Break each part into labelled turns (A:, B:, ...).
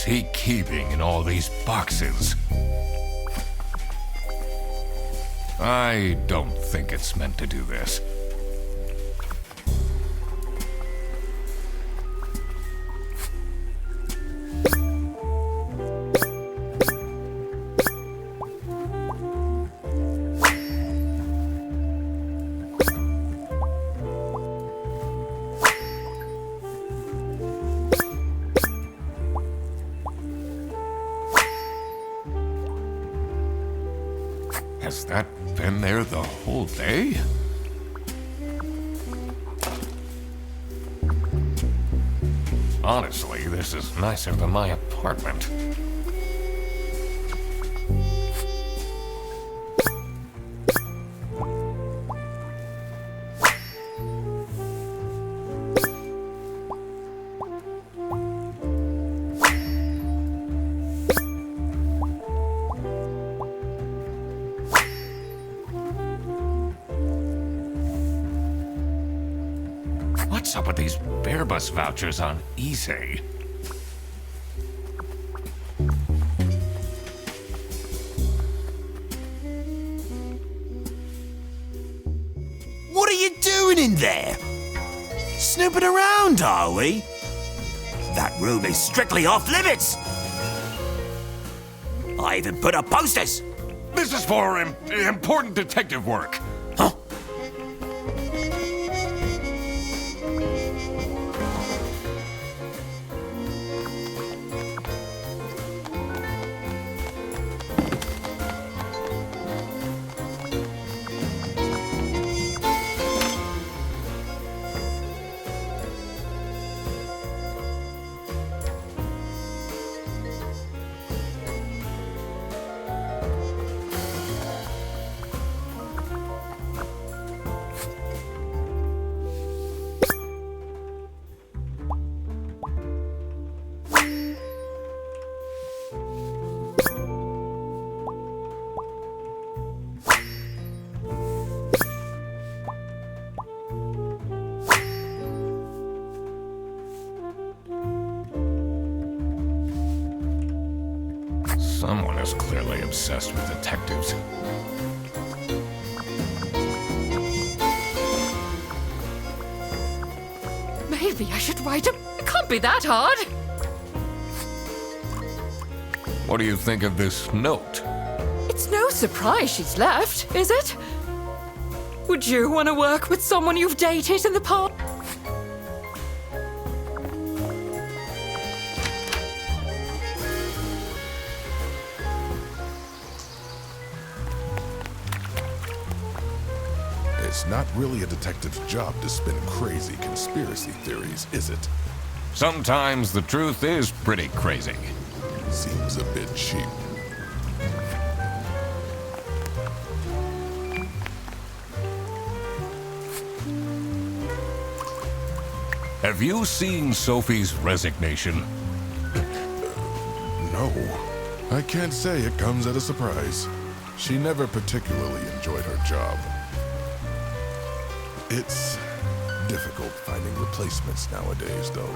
A: he keeping in all these boxes? I don't think it's meant to do this. Has that been there the whole day? Honestly, this is nicer than my apartment. What's up with these Bearbus vouchers on eBay?
B: What are you doing in there? Snooping around, are we? That room is strictly off limits. I even put up posters.
A: This is for important detective work.
B: Huh?
A: Someone is clearly obsessed with detectives.
C: Maybe I should write him. It can't be that hard.
A: What do you think of this note?
C: It's no surprise she's left, is it? Would you want to work with someone you've dated in the past?
D: It's not really a detective's job to spin crazy conspiracy theories, is it?
A: Sometimes the truth is pretty crazy.
D: Seems a bit cheap.
A: Have you seen Sophie's resignation?
D: No. I can't say it comes at a surprise. She never particularly enjoyed her job. It's difficult finding replacements nowadays, though.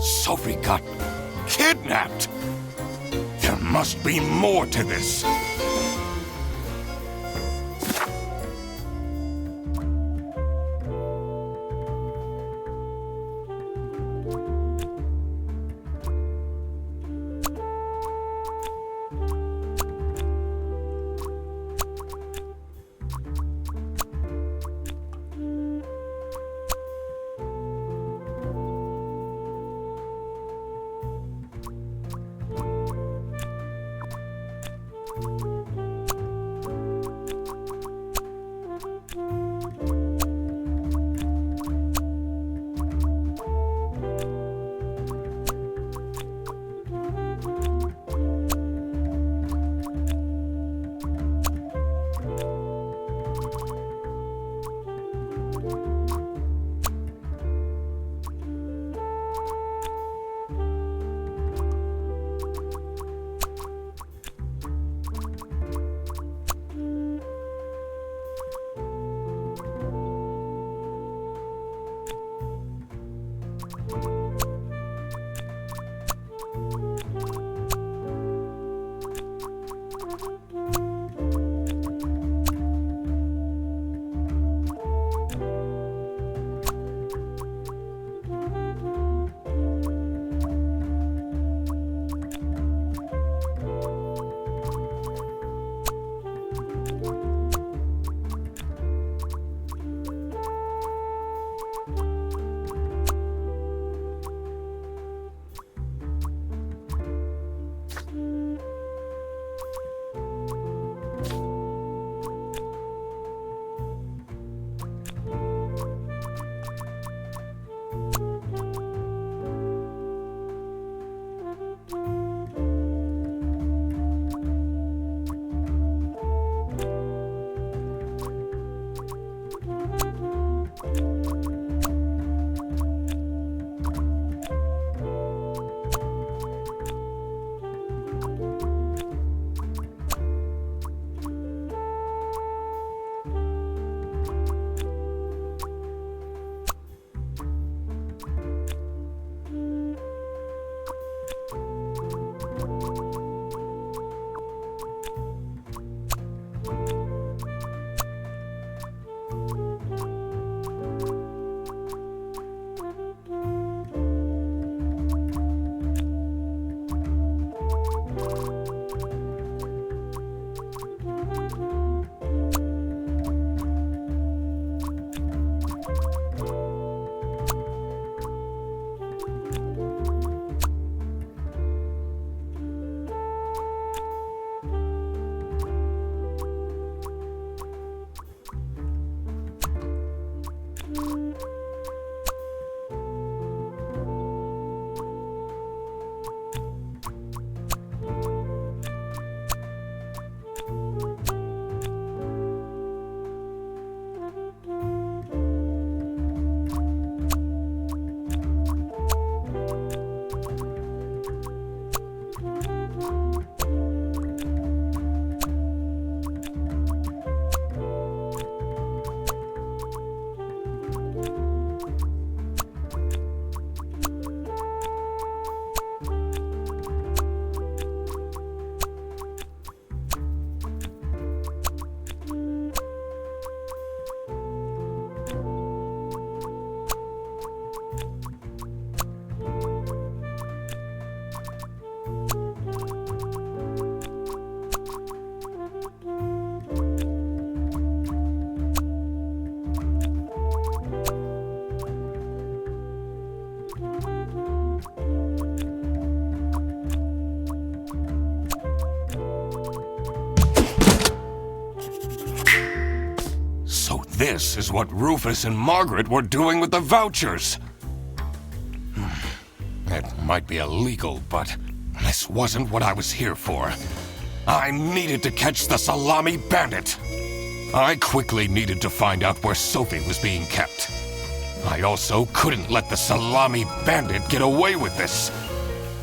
A: Sophie got kidnapped. There must be more to this. This is what Rufus and Margaret were doing with the vouchers. It might be illegal, but this wasn't what I was here for. I needed to catch the Salami bandit. I quickly needed to find out where Sophie was being kept. I also couldn't let the Salami bandit get away with this.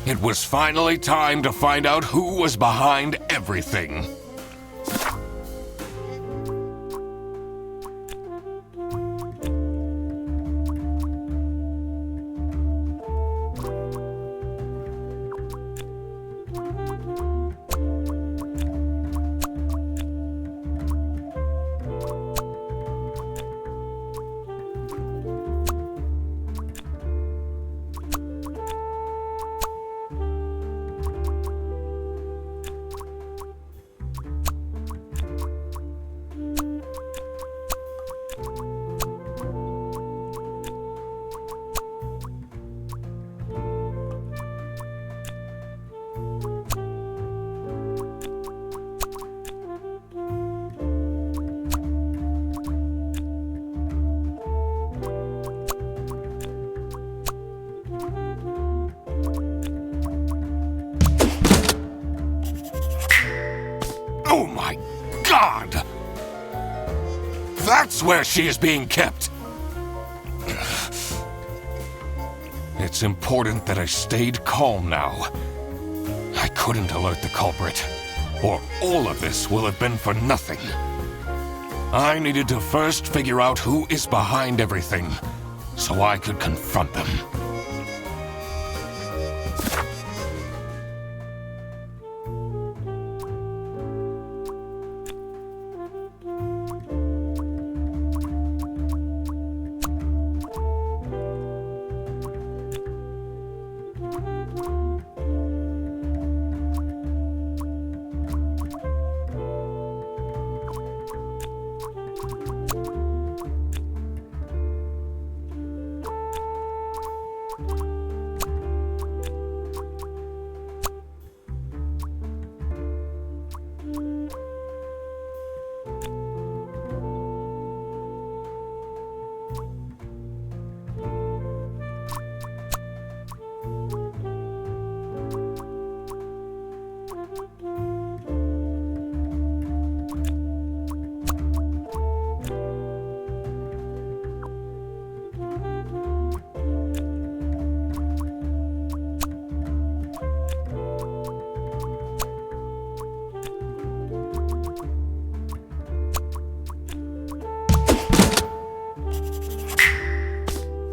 A: It was finally time to find out who was behind everything. Oh my God! That's where she is being kept! It's important that I stayed calm now. I couldn't alert the culprit, or all of this will have been for nothing. I needed to first figure out who is behind everything, so I could confront them.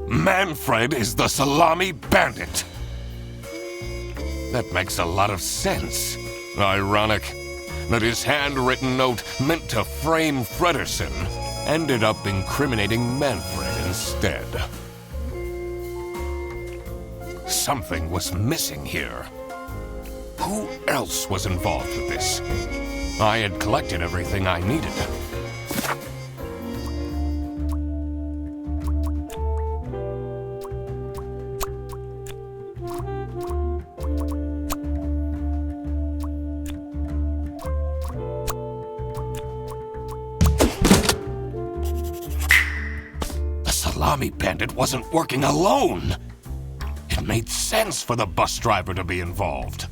A: Manfred is the Salami bandit. That makes a lot of sense. Ironic that his handwritten note meant to frame Fredersen ended up incriminating Manfred instead. Something was missing here. Who else was involved with this? I had collected everything I needed. Salami Bandit wasn't working alone. It made sense for the bus driver to be involved.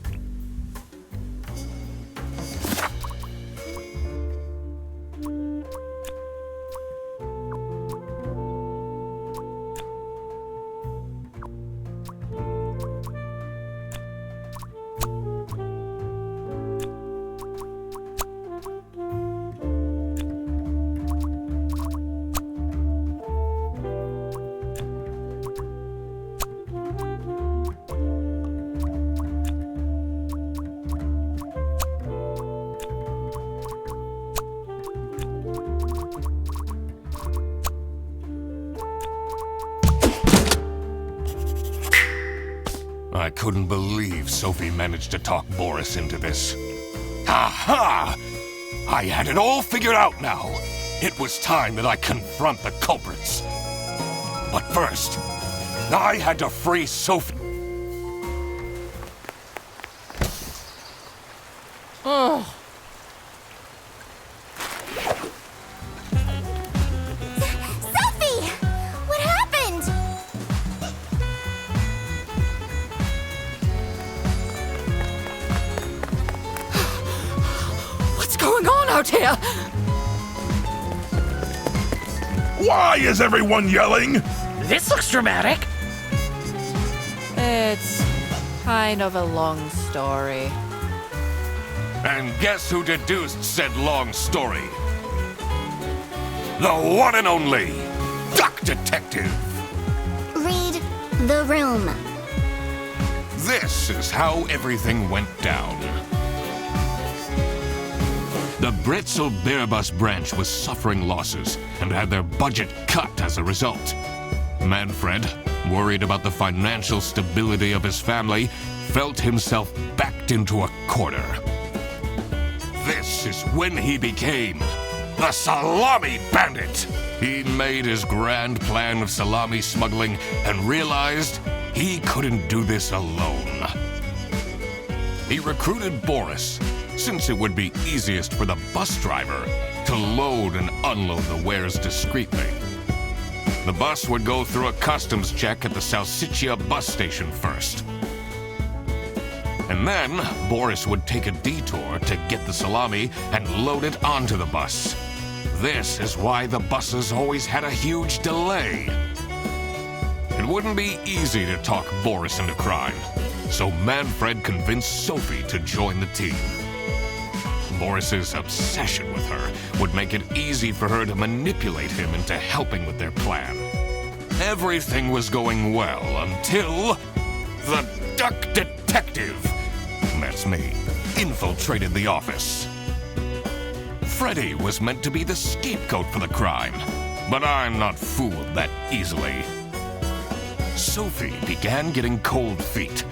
A: I couldn't believe Sophie managed to talk Boris into this. Aha! I had it all figured out now. It was time that I confront the culprits. But first, I had to free Sophie.
C: Oh.
E: Sophie! What happened?
C: What's going on out here?
F: Why is everyone yelling?
G: This looks dramatic.
H: It's kind of a long story.
A: And guess who deduced said long story? The one and only Duck Detective.
E: Read the room.
A: This is how everything went down. The Bretzel Bearbus branch was suffering losses and had their budget cut as a result. Manfred, worried about the financial stability of his family, felt himself backed into a corner. This is when he became the Salami Bandit. He made his grand plan of salami smuggling and realized he couldn't do this alone. He recruited Boris, since it would be easiest for the bus driver to load and unload the wares discreetly. The bus would go through a customs check at the Salsiccia bus station first. And then Boris would take a detour to get the salami and load it onto the bus. This is why the buses always had a huge delay. It wouldn't be easy to talk Boris into crime, so Manfred convinced Sophie to join the team. Boris's obsession with her would make it easy for her to manipulate him into helping with their plan. Everything was going well until the Duck Detective, that's me, infiltrated the office. Freddy was meant to be the scapegoat for the crime, but I'm not fooled that easily. Sophie began getting cold feet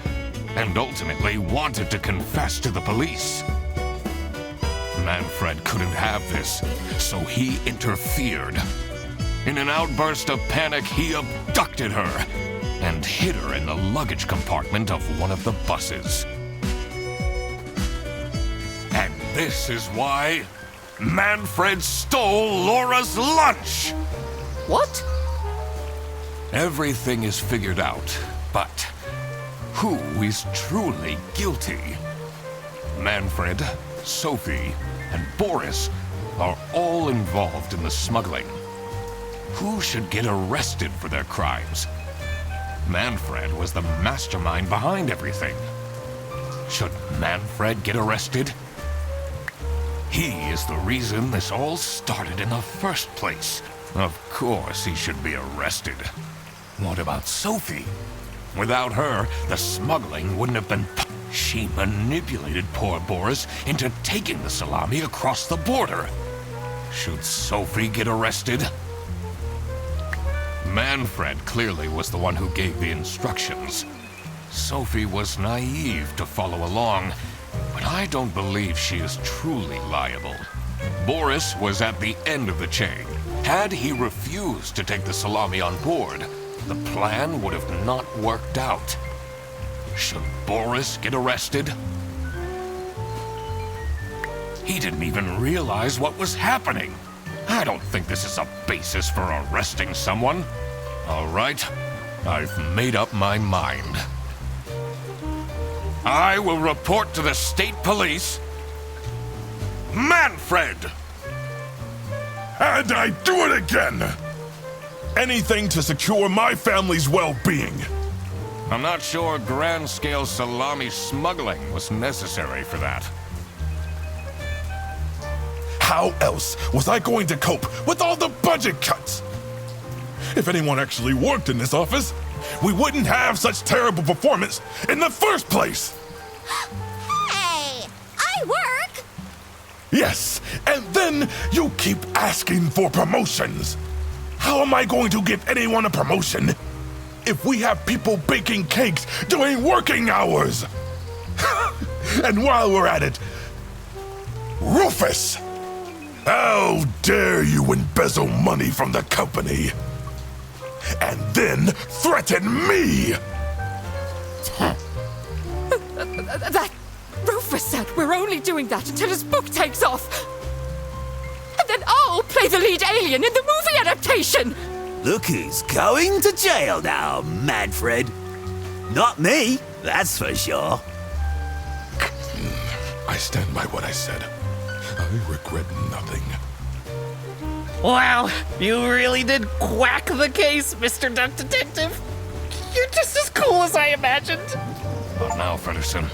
A: and ultimately wanted to confess to the police. Manfred couldn't have this, so he interfered. In an outburst of panic, he abducted her and hid her in the luggage compartment of one of the buses. And this is why Manfred stole Laura's lunch!
C: What?
A: Everything is figured out, but who is truly guilty? Manfred, Sophie, and Boris are all involved in the smuggling. Who should get arrested for their crimes? Manfred was the mastermind behind everything. Should Manfred get arrested? He is the reason this all started in the first place. Of course he should be arrested. What about Sophie? Without her, the smuggling wouldn't have been... She manipulated poor Boris into taking the salami across the border. Should Sophie get arrested? Manfred clearly was the one who gave the instructions. Sophie was naive to follow along, but I don't believe she is truly liable. Boris was at the end of the chain. Had he refused to take the salami on board, the plan would have not worked out. Should Boris get arrested? He didn't even realize what was happening. I don't think this is a basis for arresting someone. All right, I've made up my mind. I will report to the state police. Manfred!
F: And I do it again! Anything to secure my family's well-being.
A: I'm not sure grand-scale salami smuggling was necessary for that.
F: How else was I going to cope with all the budget cuts? If anyone actually worked in this office, we wouldn't have such terrible performance in the first place!
E: Hey! I work!
F: Yes, and then you keep asking for promotions. How am I going to give anyone a promotion if we have people baking cakes during working hours? And while we're at it, Rufus! How dare you embezzle money from the company? And then threaten me!
C: That Rufus said we're only doing that until his book takes off. And then I'll play the lead alien in the movie adaptation.
B: Look who's going to jail now, Manfred. Not me, that's for sure.
D: I stand by what I said. I regret nothing.
G: Wow, you really did quack the case, Mr. Duck Detective. You're just as cool as I imagined.
A: Not now, Fredderson.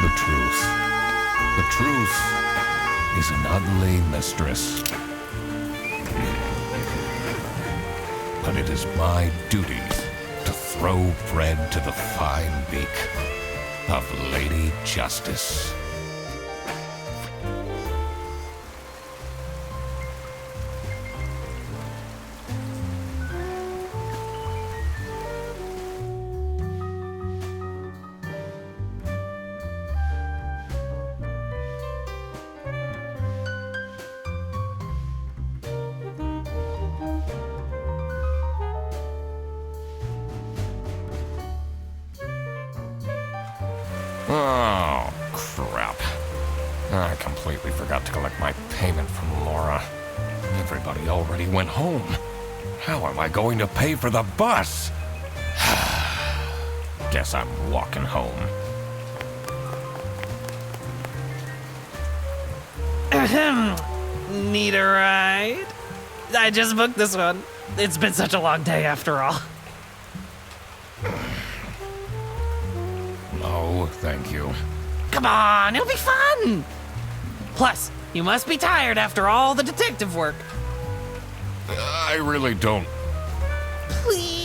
A: The truth. The truth is an ugly mistress. But it is my duty to throw bread to the fine beak of Lady Justice. Oh, crap. I completely forgot to collect my payment from Laura. Everybody already went home. How am I going to pay for the bus?
G: Guess I'm walking home. Ahem. Need a ride? I just booked this one. It's been such a long day after all.
A: No, thank you.
G: Come on, it'll be fun! Plus, you must be tired after all the detective work.
A: I really don't.
G: Please?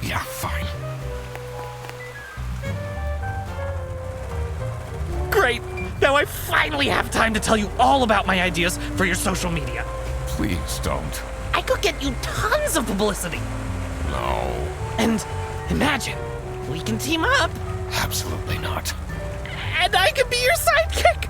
A: Yeah, fine.
G: Great! Now I finally have time to tell you all about my ideas for your social media.
A: Please don't.
G: I could get you tons of publicity.
A: No,
G: And imagine, we can team up,
A: absolutely not.
G: and I could be your sidekick.